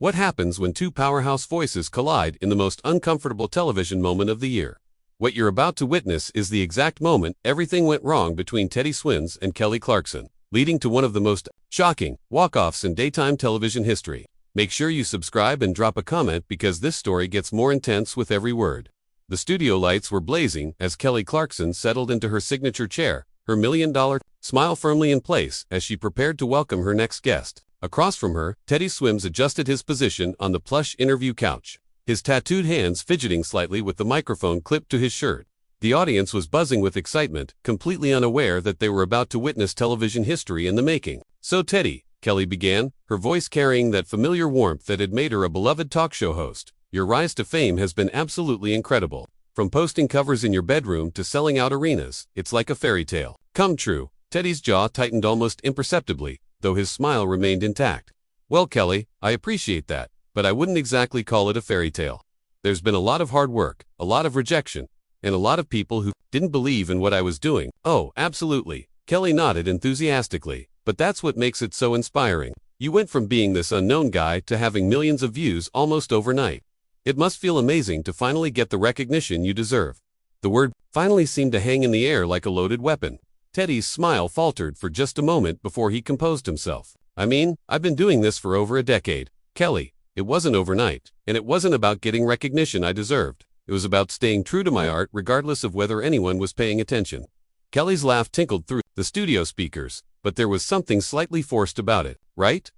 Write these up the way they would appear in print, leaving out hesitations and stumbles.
What happens when two powerhouse voices collide in the most uncomfortable television moment of the year? What you're about to witness is the exact moment everything went wrong between Teddy Swims and Kelly Clarkson, leading to one of the most shocking walk-offs in daytime television history. Make sure you subscribe and drop a comment because this story gets more intense with every word. The studio lights were blazing as Kelly Clarkson settled into her signature chair, her million-dollar smile firmly in place as she prepared to welcome her next guest. Across from her, Teddy Swims adjusted his position on the plush interview couch, his tattooed hands fidgeting slightly with the microphone clipped to his shirt. The audience was buzzing with excitement, completely unaware that they were about to witness television history in the making. "So Teddy," Kelly began, her voice carrying that familiar warmth that had made her a beloved talk show host, "your rise to fame has been absolutely incredible. From posting covers in your bedroom to selling out arenas, it's like a fairy tale come true." Teddy's jaw tightened almost imperceptibly, though his smile remained intact. "Well, Kelly, I appreciate that, but I wouldn't exactly call it a fairy tale. There's been a lot of hard work, a lot of rejection, and a lot of people who didn't believe in what I was doing." "Oh, absolutely," Kelly nodded enthusiastically, "but that's what makes it so inspiring. You went from being this unknown guy to having millions of views almost overnight. It must feel amazing to finally get the recognition you deserve." The word finally seemed to hang in the air like a loaded weapon. Teddy's smile faltered for just a moment before he composed himself. "I mean, I've been doing this for over a decade, Kelly. It wasn't overnight, and it wasn't about getting recognition I deserved. It was about staying true to my art regardless of whether anyone was paying attention." Kelly's laugh tinkled through the studio speakers, but there was something slightly forced about it. Right?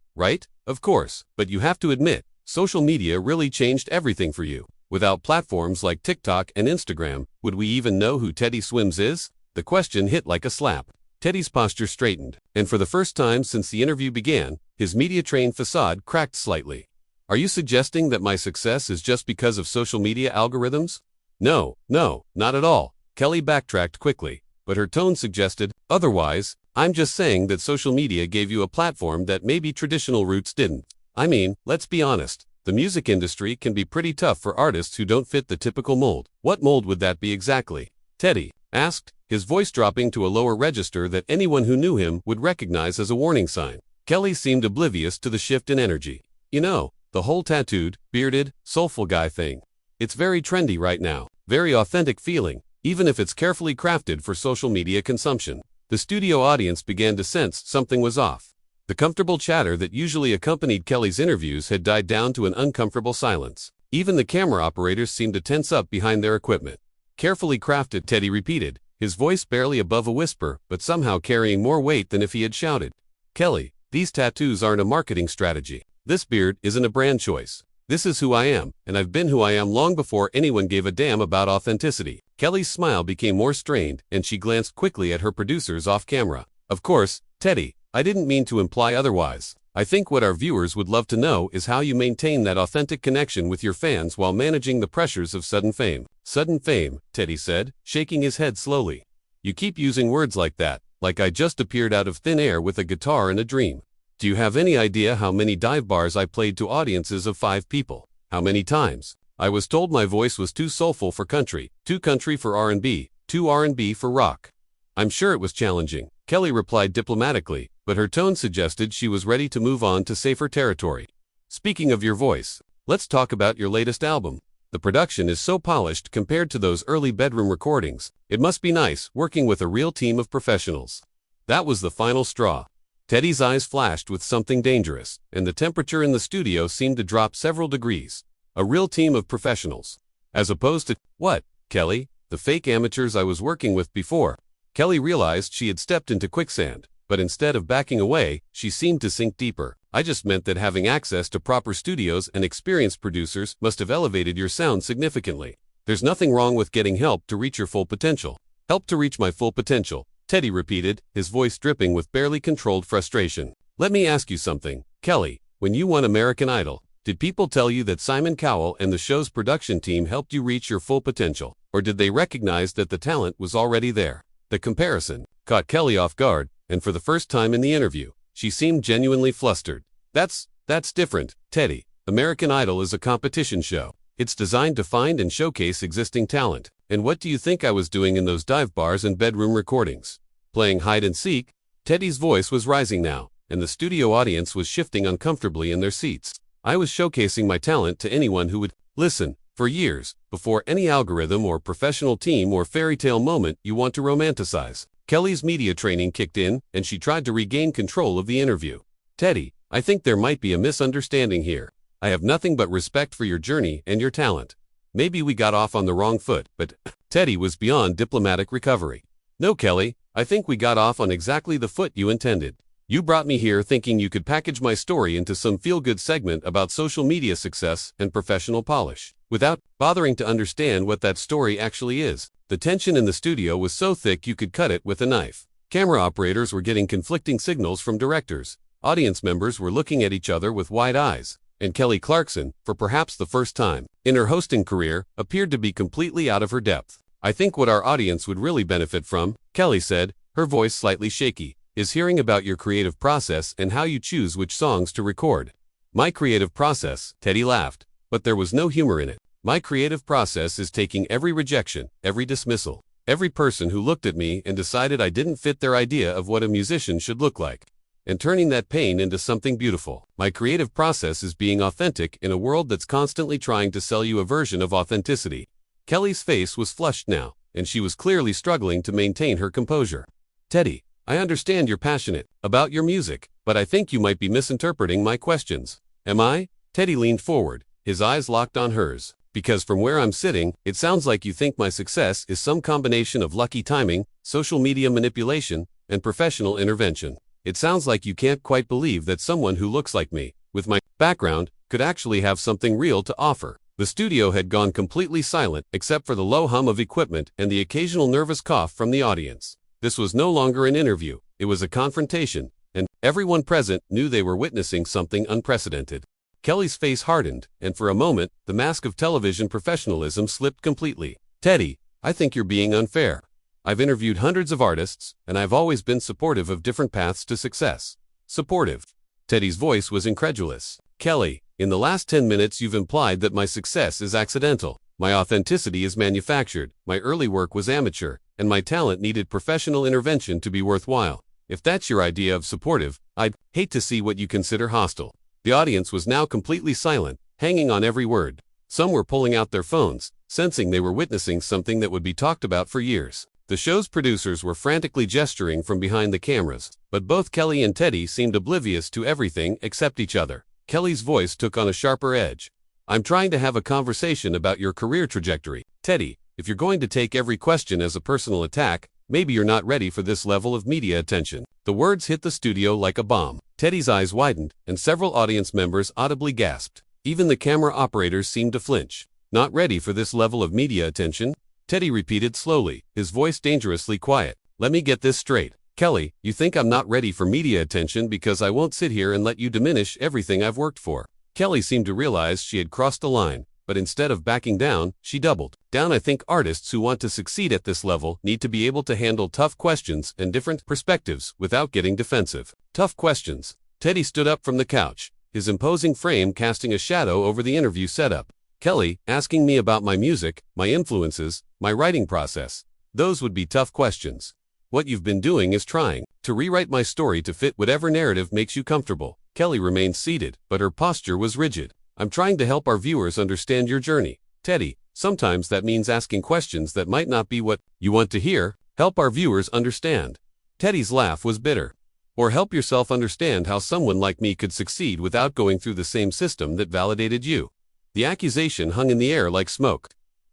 Of course, but you have to admit, social media really changed everything for you. Without platforms like TikTok and Instagram, would we even know who Teddy Swims is? The question hit like a slap. Teddy's posture straightened, and for the first time since the interview began, his media-trained facade cracked slightly. "Are you suggesting that my success is just because of social media algorithms?" No, not at all," Kelly backtracked quickly, but her tone suggested otherwise. "I'm just saying that social media gave you a platform that maybe traditional routes didn't. I mean, let's be honest, the music industry can be pretty tough for artists who don't fit the typical mold." "What mold would that be exactly?" Teddy asked, his voice dropping to a lower register that anyone who knew him would recognize as a warning sign. Kelly seemed oblivious to the shift in energy. "You know, the whole tattooed, bearded, soulful guy thing. It's very trendy right now, very authentic feeling, even if it's carefully crafted for social media consumption." The studio audience began to sense something was off. The comfortable chatter that usually accompanied Kelly's interviews had died down to an uncomfortable silence. Even the camera operators seemed to tense up behind their equipment. "Carefully crafted," Teddy repeated, his voice barely above a whisper, but somehow carrying more weight than if he had shouted. "Kelly, these tattoos aren't a marketing strategy. This beard isn't a brand choice. This is who I am, and I've been who I am long before anyone gave a damn about authenticity." Kelly's smile became more strained, and she glanced quickly at her producers off camera. "Of course, Teddy, I didn't mean to imply otherwise. I think what our viewers would love to know is how you maintain that authentic connection with your fans while managing the pressures of sudden fame." "Sudden fame," Teddy said, shaking his head slowly. "You keep using words like that, like I just appeared out of thin air with a guitar and a dream. Do you have any idea how many dive bars I played to audiences of 5 people? How many times I was told my voice was too soulful for country, too country for R&B, too R&B for rock? I'm sure it was challenging," Kelly replied diplomatically, but her tone suggested she was ready to move on to safer territory. "Speaking of your voice, let's talk about your latest album. The production is so polished compared to those early bedroom recordings. It must be nice working with a real team of professionals." That was the final straw. Teddy's eyes flashed with something dangerous, and the temperature in the studio seemed to drop several degrees. "A real team of professionals. As opposed to, what, Kelly, the fake amateurs I was working with before?" Kelly realized she had stepped into quicksand, but instead of backing away, she seemed to sink deeper. "I just meant that having access to proper studios and experienced producers must have elevated your sound significantly. There's nothing wrong with getting help to reach your full potential." "Help to reach my full potential," Teddy repeated, his voice dripping with barely controlled frustration. "Let me ask you something, Kelly. When you won American Idol, did people tell you that Simon Cowell and the show's production team helped you reach your full potential, or did they recognize that the talent was already there?" The comparison caught Kelly off guard, and for the first time in the interview, she seemed genuinely flustered. That's different, Teddy. American Idol is a competition show. It's designed to find and showcase existing talent. And what do you think I was doing in those dive bars and bedroom recordings? Playing hide and seek?" Teddy's voice was rising now, and the studio audience was shifting uncomfortably in their seats. I was showcasing my talent to anyone who would listen. For years, before any algorithm or professional team or fairy tale moment you want to romanticize, Kelly's media training kicked in, and she tried to regain control of the interview. Teddy, I think there might be a misunderstanding here. I have nothing but respect for your journey and your talent. Maybe we got off on the wrong foot, but Teddy was beyond diplomatic recovery. No, Kelly, I think we got off on exactly the foot you intended. You brought me here thinking you could package my story into some feel-good segment about social media success and professional polish, without bothering to understand what that story actually is. The tension in the studio was so thick you could cut it with a knife. Camera operators were getting conflicting signals from directors. Audience members were looking at each other with wide eyes. And Kelly Clarkson, for perhaps the first time in her hosting career, appeared to be completely out of her depth. I think what our audience would really benefit from, Kelly said, her voice slightly shaky, is hearing about your creative process and how you choose which songs to record. My creative process, Teddy laughed, but there was no humor in it. My creative process is taking every rejection, every dismissal, every person who looked at me and decided I didn't fit their idea of what a musician should look like, and turning that pain into something beautiful. My creative process is being authentic in a world that's constantly trying to sell you a version of authenticity. Kelly's face was flushed now, and she was clearly struggling to maintain her composure. Teddy, I understand you're passionate about your music, but I think you might be misinterpreting my questions. Am I? Teddy leaned forward, his eyes locked on hers. Because from where I'm sitting, it sounds like you think my success is some combination of lucky timing, social media manipulation, and professional intervention. It sounds like you can't quite believe that someone who looks like me, with my background, could actually have something real to offer. The studio had gone completely silent except for the low hum of equipment and the occasional nervous cough from the audience. This was no longer an interview, it was a confrontation, and everyone present knew they were witnessing something unprecedented. Kelly's face hardened, and for a moment, the mask of television professionalism slipped completely. Teddy, I think you're being unfair. I've interviewed hundreds of artists, and I've always been supportive of different paths to success. Supportive. Teddy's voice was incredulous. Kelly, in the last 10 minutes you've implied that my success is accidental. My authenticity is manufactured, my early work was amateur, and my talent needed professional intervention to be worthwhile. If that's your idea of supportive, I'd hate to see what you consider hostile. The audience was now completely silent, hanging on every word. Some were pulling out their phones, sensing they were witnessing something that would be talked about for years. The show's producers were frantically gesturing from behind the cameras, but both Kelly and Teddy seemed oblivious to everything except each other. Kelly's voice took on a sharper edge. I'm trying to have a conversation about your career trajectory. Teddy, if you're going to take every question as a personal attack, maybe you're not ready for this level of media attention. The words hit the studio like a bomb. Teddy's eyes widened, and several audience members audibly gasped. Even the camera operators seemed to flinch. Not ready for this level of media attention? Teddy repeated slowly, his voice dangerously quiet. Let me get this straight. Kelly, you think I'm not ready for media attention because I won't sit here and let you diminish everything I've worked for. Kelly seemed to realize she had crossed the line, but instead of backing down, she doubled down. I think artists who want to succeed at this level need to be able to handle tough questions and different perspectives without getting defensive. Tough questions. Teddy stood up from the couch, his imposing frame casting a shadow over the interview setup. Kelly, asking me about my music, my influences, my writing process. Those would be tough questions. What you've been doing is trying to rewrite my story to fit whatever narrative makes you comfortable. Kelly remained seated, but her posture was rigid. I'm trying to help our viewers understand your journey. Teddy, sometimes that means asking questions that might not be what you want to hear. Help our viewers understand. Teddy's laugh was bitter. Or help yourself understand how someone like me could succeed without going through the same system that validated you. The accusation hung in the air like smoke.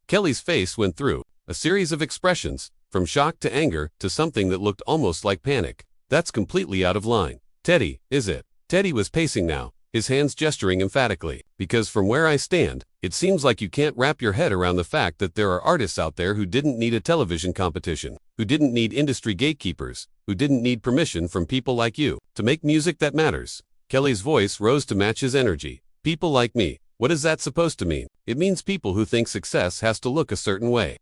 Kelly's face went through a series of expressions, from shock to anger to something that looked almost like panic. That's completely out of line. Teddy, is it? Teddy was pacing now, his hands gesturing emphatically. Because from where I stand, it seems like you can't wrap your head around the fact that there are artists out there who didn't need a television competition, who didn't need industry gatekeepers, who didn't need permission from people like you to make music that matters. Kelly's voice rose to match his energy. People like me. What is that supposed to mean? It means people who think success has to look a certain way,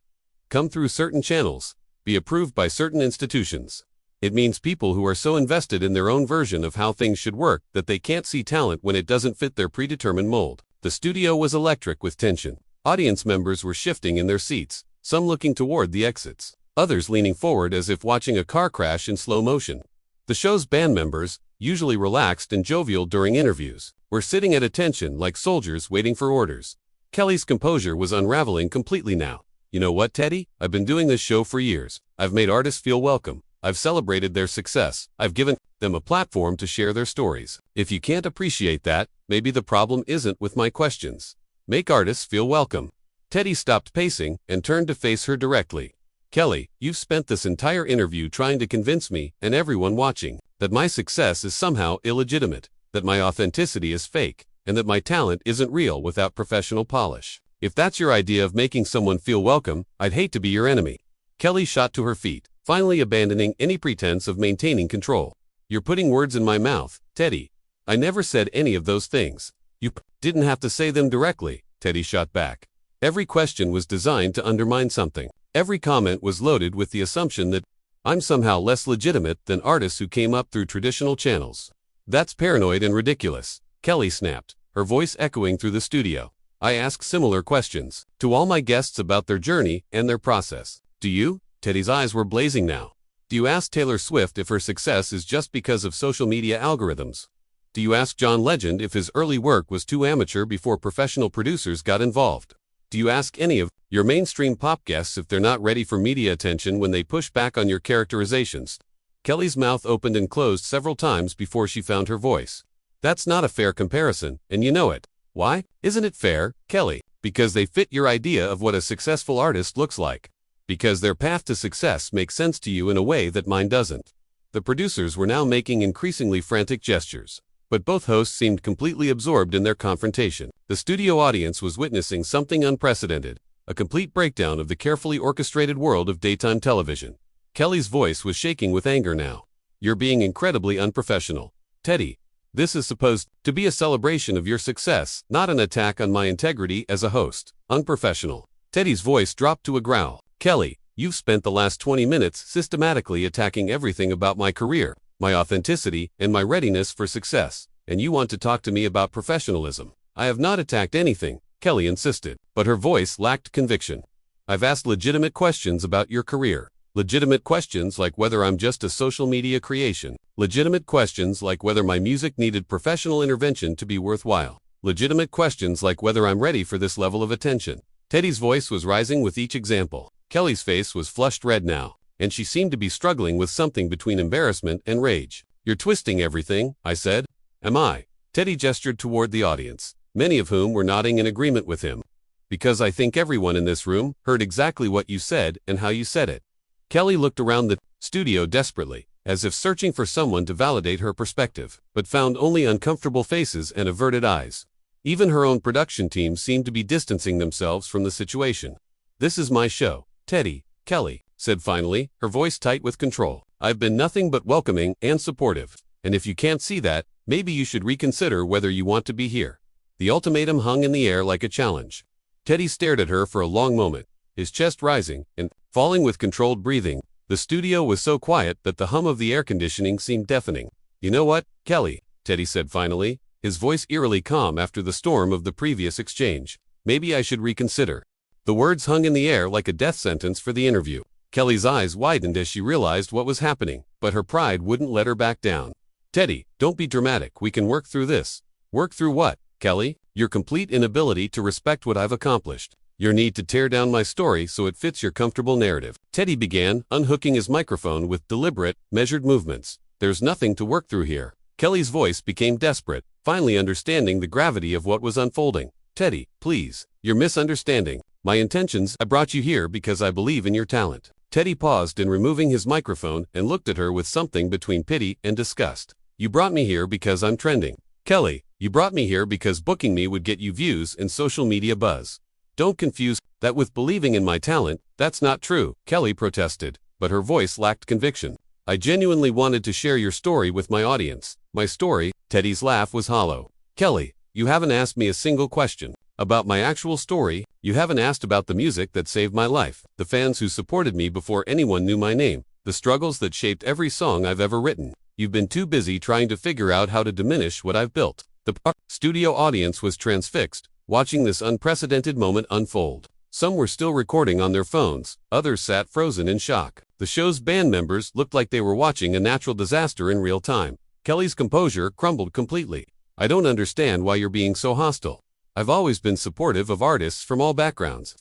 come through certain channels, be approved by certain institutions. It means people who are so invested in their own version of how things should work that they can't see talent when it doesn't fit their predetermined mold. The studio was electric with tension. Audience members were shifting in their seats, some looking toward the exits, others leaning forward as if watching a car crash in slow motion. The show's band members, usually relaxed and jovial during interviews, were sitting at attention like soldiers waiting for orders. Kelly's composure was unraveling completely now. You know what, Teddy? I've been doing this show for years. I've made artists feel welcome. I've celebrated their success. I've given them a platform to share their stories. If you can't appreciate that, maybe the problem isn't with my questions. Make artists feel welcome. Teddy stopped pacing and turned to face her directly. Kelly, you've spent this entire interview trying to convince me and everyone watching that my success is somehow illegitimate, that my authenticity is fake, and that my talent isn't real without professional polish. If that's your idea of making someone feel welcome, I'd hate to be your enemy. Kelly shot to her feet, finally abandoning any pretense of maintaining control. You're putting words in my mouth, Teddy. I never said any of those things. You didn't have to say them directly, Teddy shot back. Every question was designed to undermine something. Every comment was loaded with the assumption that I'm somehow less legitimate than artists who came up through traditional channels. That's paranoid and ridiculous, Kelly snapped, her voice echoing through the studio. I ask similar questions to all my guests about their journey and their process. Do you? Teddy's eyes were blazing now. Do you ask Taylor Swift if her success is just because of social media algorithms? Do you ask John Legend if his early work was too amateur before professional producers got involved? Do you ask any of your mainstream pop guests if they're not ready for media attention when they push back on your characterizations? Kelly's mouth opened and closed several times before she found her voice. That's not a fair comparison, and you know it. Why? Isn't it fair, Kelly? Because they fit your idea of what a successful artist looks like. Because their path to success makes sense to you in a way that mine doesn't. The producers were now making increasingly frantic gestures. But both hosts seemed completely absorbed in their confrontation. The studio audience was witnessing something unprecedented, a complete breakdown of the carefully orchestrated world of daytime television. Kelly's voice was shaking with anger now. You're being incredibly unprofessional. Teddy, this is supposed to be a celebration of your success, not an attack on my integrity as a host. Unprofessional. Teddy's voice dropped to a growl. Kelly, you've spent the last 20 minutes systematically attacking everything about my career, my authenticity, and my readiness for success, and you want to talk to me about professionalism. I have not attacked anything, Kelly insisted, but her voice lacked conviction. I've asked legitimate questions about your career. Legitimate questions like whether I'm just a social media creation. Legitimate questions like whether my music needed professional intervention to be worthwhile. Legitimate questions like whether I'm ready for this level of attention. Teddy's voice was rising with each example. Kelly's face was flushed red now, and she seemed to be struggling with something between embarrassment and rage. You're twisting everything, I said. Am I? Teddy gestured toward the audience, many of whom were nodding in agreement with him. Because I think everyone in this room heard exactly what you said and how you said it. Kelly looked around the studio desperately, as if searching for someone to validate her perspective, but found only uncomfortable faces and averted eyes. Even her own production team seemed to be distancing themselves from the situation. This is my show, Teddy, Kelly said finally, her voice tight with control. I've been nothing but welcoming and supportive, and if you can't see that, maybe you should reconsider whether you want to be here. The ultimatum hung in the air like a challenge. Teddy stared at her for a long moment, his chest rising and falling with controlled breathing. The studio was so quiet that the hum of the air conditioning seemed deafening. You know what, Kelly, Teddy said finally, his voice eerily calm after the storm of the previous exchange. Maybe I should reconsider. The words hung in the air like a death sentence for the interview. Kelly's eyes widened as she realized what was happening, but her pride wouldn't let her back down. Teddy, don't be dramatic. We can work through this. Work through what, Kelly? Your complete inability to respect what I've accomplished. Your need to tear down my story so it fits your comfortable narrative. Teddy began, unhooking his microphone with deliberate, measured movements. There's nothing to work through here. Kelly's voice became desperate, finally understanding the gravity of what was unfolding. Teddy, please, you're misunderstanding my intentions. I brought you here because I believe in your talent. Teddy paused in removing his microphone and looked at her with something between pity and disgust. You brought me here because I'm trending. Kelly, you brought me here because booking me would get you views and social media buzz. Don't confuse that with believing in my talent. That's not true, Kelly protested, but her voice lacked conviction. I genuinely wanted to share your story with my audience. My story. Teddy's laugh was hollow. Kelly, you haven't asked me a single question about my actual story. You haven't asked about the music that saved my life, the fans who supported me before anyone knew my name, the struggles that shaped every song I've ever written. You've been too busy trying to figure out how to diminish what I've built. The studio audience was transfixed, watching this unprecedented moment unfold. Some were still recording on their phones, others sat frozen in shock. The show's band members looked like they were watching a natural disaster in real time. Kelly's composure crumbled completely. I don't understand why you're being so hostile. I've always been supportive of artists from all backgrounds.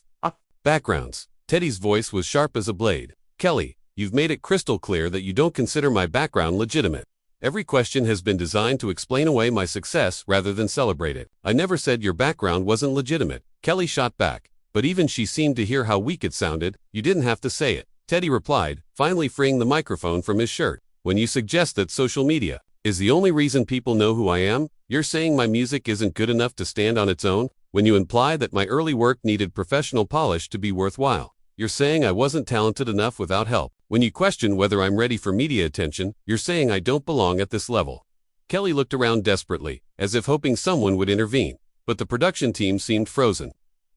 Backgrounds. Teddy's voice was sharp as a blade. Kelly, you've made it crystal clear that you don't consider my background legitimate. Every question has been designed to explain away my success rather than celebrate it. I never said your background wasn't legitimate, Kelly shot back. But even she seemed to hear how weak it sounded. You didn't have to say it, Teddy replied, finally freeing the microphone from his shirt. When you suggest that social media is the only reason people know who I am, you're saying my music isn't good enough to stand on its own? When you imply that my early work needed professional polish to be worthwhile, you're saying I wasn't talented enough without help. When you question whether I'm ready for media attention, you're saying I don't belong at this level. Kelly looked around desperately, as if hoping someone would intervene, but the production team seemed frozen.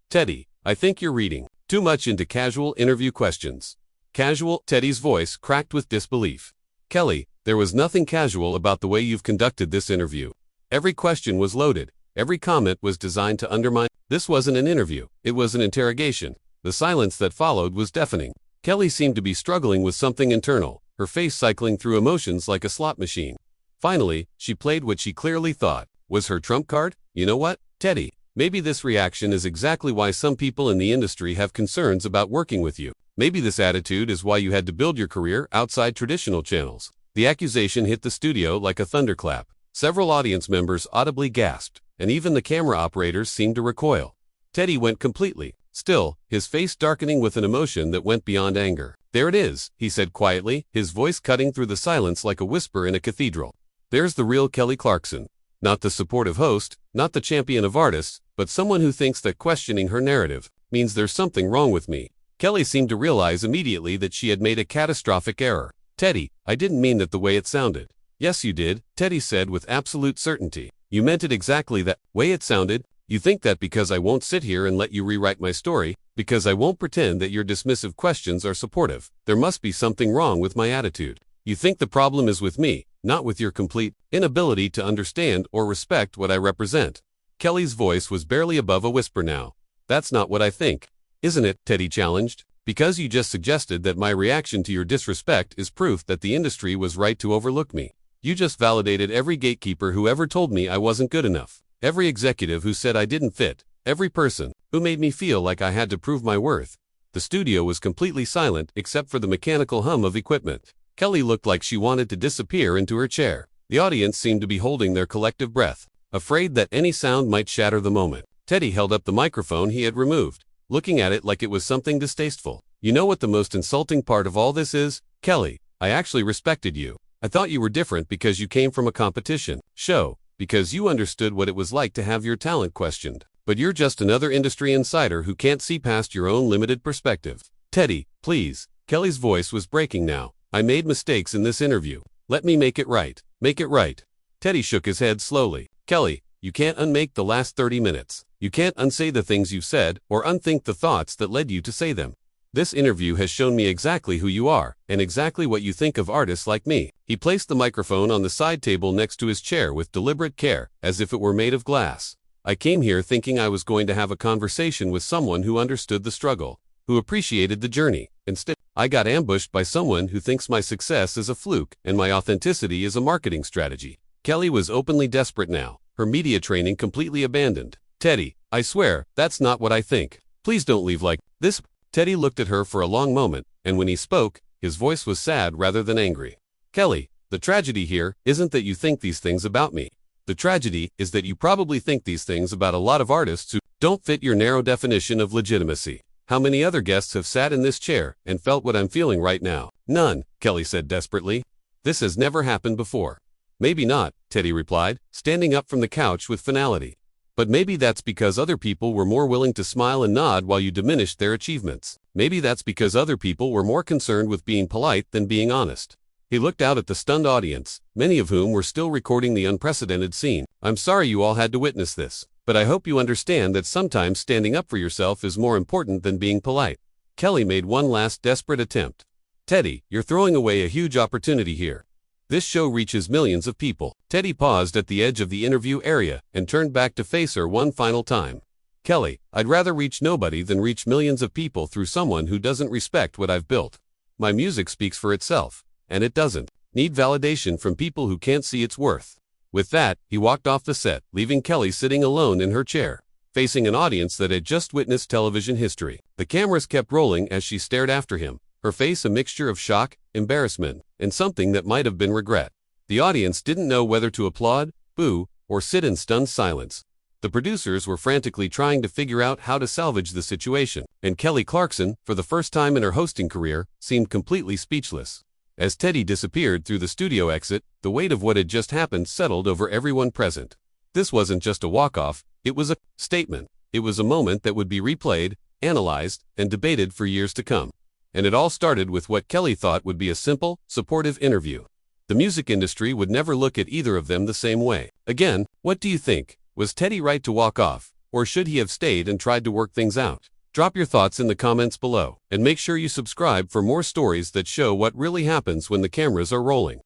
Teddy, I think you're reading too much into casual interview questions. Casual? Teddy's voice cracked with disbelief. Kelly, there was nothing casual about the way you've conducted this interview. Every question was loaded. Every comment was designed to undermine. This wasn't an interview. It was an interrogation. The silence that followed was deafening. Kelly seemed to be struggling with something internal, her face cycling through emotions like a slot machine. Finally, she played what she clearly thought was her trump card. You know what, Teddy? Maybe this reaction is exactly why some people in the industry have concerns about working with you. Maybe this attitude is why you had to build your career outside traditional channels. The accusation hit the studio like a thunderclap. Several audience members audibly gasped, and even the camera operators seemed to recoil. Teddy went completely still, his face darkening with an emotion that went beyond anger. There it is, he said quietly, his voice cutting through the silence like a whisper in a cathedral. There's the real Kelly Clarkson. Not the supportive host, not the champion of artists, but someone who thinks that questioning her narrative means there's something wrong with me. Kelly seemed to realize immediately that she had made a catastrophic error. Teddy, I didn't mean that the way it sounded. Yes, you did, Teddy said with absolute certainty. You meant it exactly that way it sounded. You think that because I won't sit here and let you rewrite my story, because I won't pretend that your dismissive questions are supportive, there must be something wrong with my attitude. You think the problem is with me, not with your complete inability to understand or respect what I represent. Kelly's voice was barely above a whisper now. That's not what I think. Isn't it? Teddy challenged. Because you just suggested that my reaction to your disrespect is proof that the industry was right to overlook me. You just validated every gatekeeper who ever told me I wasn't good enough. Every executive who said I didn't fit. Every person who made me feel like I had to prove my worth. The studio was completely silent except for the mechanical hum of equipment. Kelly looked like she wanted to disappear into her chair. The audience seemed to be holding their collective breath, afraid that any sound might shatter the moment. Teddy held up the microphone he had removed, looking at it like it was something distasteful. You know what the most insulting part of all this is? Kelly, I actually respected you. I thought you were different because you came from a competition show, because you understood what it was like to have your talent questioned. But you're just another industry insider who can't see past your own limited perspective. Teddy, please. Kelly's voice was breaking now. I made mistakes in this interview. Let me make it right. Make it right. Teddy shook his head slowly. Kelly, you can't unmake the last 30 minutes. You can't unsay the things you've said or unthink the thoughts that led you to say them. This interview has shown me exactly who you are, and exactly what you think of artists like me. He placed the microphone on the side table next to his chair with deliberate care, as if it were made of glass. I came here thinking I was going to have a conversation with someone who understood the struggle, who appreciated the journey. Instead, I got ambushed by someone who thinks my success is a fluke and my authenticity is a marketing strategy. Kelly was openly desperate now, her media training completely abandoned. Teddy, I swear, that's not what I think. Please don't leave like this. Teddy looked at her for a long moment, and when he spoke, his voice was sad rather than angry. Kelly, the tragedy here isn't that you think these things about me. The tragedy is that you probably think these things about a lot of artists who don't fit your narrow definition of legitimacy. How many other guests have sat in this chair and felt what I'm feeling right now? None, Kelly said desperately. This has never happened before. Maybe not, Teddy replied, standing up from the couch with finality. But maybe that's because other people were more willing to smile and nod while you diminished their achievements. Maybe that's because other people were more concerned with being polite than being honest. He looked out at the stunned audience, many of whom were still recording the unprecedented scene. I'm sorry you all had to witness this, but I hope you understand that sometimes standing up for yourself is more important than being polite. Kelly made one last desperate attempt. Teddy, you're throwing away a huge opportunity here. This show reaches millions of people. Teddy paused at the edge of the interview area and turned back to face her one final time. Kelly, I'd rather reach nobody than reach millions of people through someone who doesn't respect what I've built. My music speaks for itself, and it doesn't need validation from people who can't see its worth. With that, he walked off the set, leaving Kelly sitting alone in her chair, facing an audience that had just witnessed television history. The cameras kept rolling as she stared after him, her face a mixture of shock, embarrassment, and something that might have been regret. The audience didn't know whether to applaud, boo, or sit in stunned silence. The producers were frantically trying to figure out how to salvage the situation, and Kelly Clarkson, for the first time in her hosting career, seemed completely speechless. As Teddy disappeared through the studio exit, the weight of what had just happened settled over everyone present. This wasn't just a walk-off, it was a statement. It was a moment that would be replayed, analyzed, and debated for years to come. And it all started with what Kelly thought would be a simple, supportive interview. The music industry would never look at either of them the same way. Again, what do you think? Was Teddy right to walk off, or should he have stayed and tried to work things out? Drop your thoughts in the comments below, and make sure you subscribe for more stories that show what really happens when the cameras are rolling.